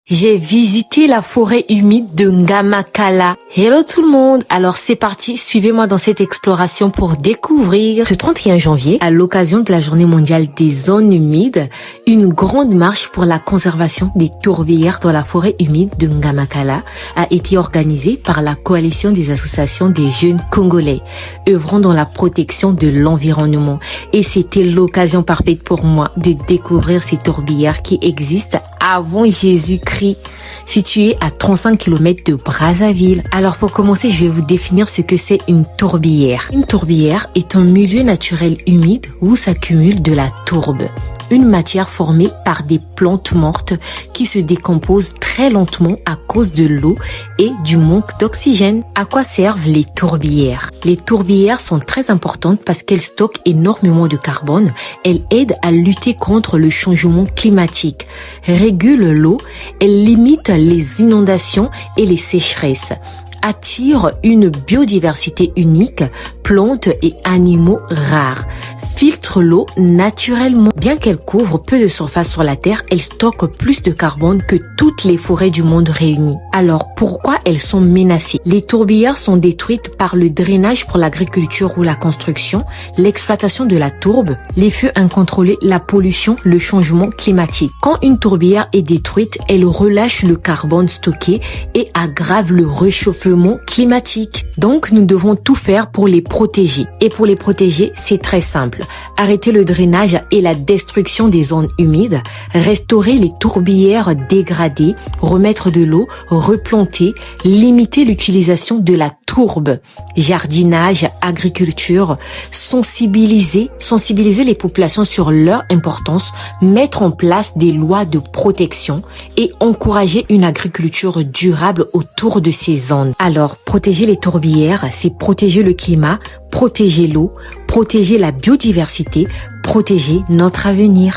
J'ai visité la forêt humide de Ngamakala. Hello tout le monde. Alors c'est parti, suivez-moi dans cette exploration pour découvrir ce 31 janvier, à l'occasion de la journée mondiale des zones humides, une grande marche pour la conservation des tourbières dans la forêt humide de Ngamakala a été organisée par la coalition des associations des jeunes congolais œuvrant dans la protection de l'environnement. Et c'était l'occasion parfaite pour moi de découvrir ces tourbières qui existent avant Jésus-Christ, situé à 35 km de Brazzaville. Alors pour commencer, je vais vous définir ce que c'est une tourbière. Une tourbière est un milieu naturel humide où s'accumule de la tourbe, une matière formée par des plantes mortes qui se décomposent très lentement à cause de l'eau et du manque d'oxygène. À quoi servent les tourbières? Les tourbières sont très importantes parce qu'elles stockent énormément de carbone. Elles aident à lutter contre le changement climatique, régulent l'eau, elles limitent les inondations et les sécheresses, attirent une biodiversité unique, plantes et animaux rares, filtre l'eau naturellement. Bien qu'elle couvre peu de surface sur la terre, elle stocke plus de carbone que toutes les forêts du monde réunies. Alors pourquoi elles sont menacées? Les tourbières sont détruites par le drainage pour l'agriculture ou la construction, l'exploitation de la tourbe, les feux incontrôlés, la pollution, le changement climatique. Quand une tourbière est détruite, elle relâche le carbone stocké et aggrave le réchauffement climatique. Donc nous devons tout faire pour les protéger. Et pour les protéger, c'est très simple. Arrêter le drainage et la destruction des zones humides, restaurer les tourbières dégradées, remettre de l'eau, replanter, limiter l'utilisation de la tourbe, jardinage, agriculture, sensibiliser les populations sur leur importance, mettre en place des lois de protection et encourager une agriculture durable autour de ces zones. Alors, protéger les tourbières, c'est protéger le climat, protéger l'eau, protéger la biodiversité, protéger notre avenir.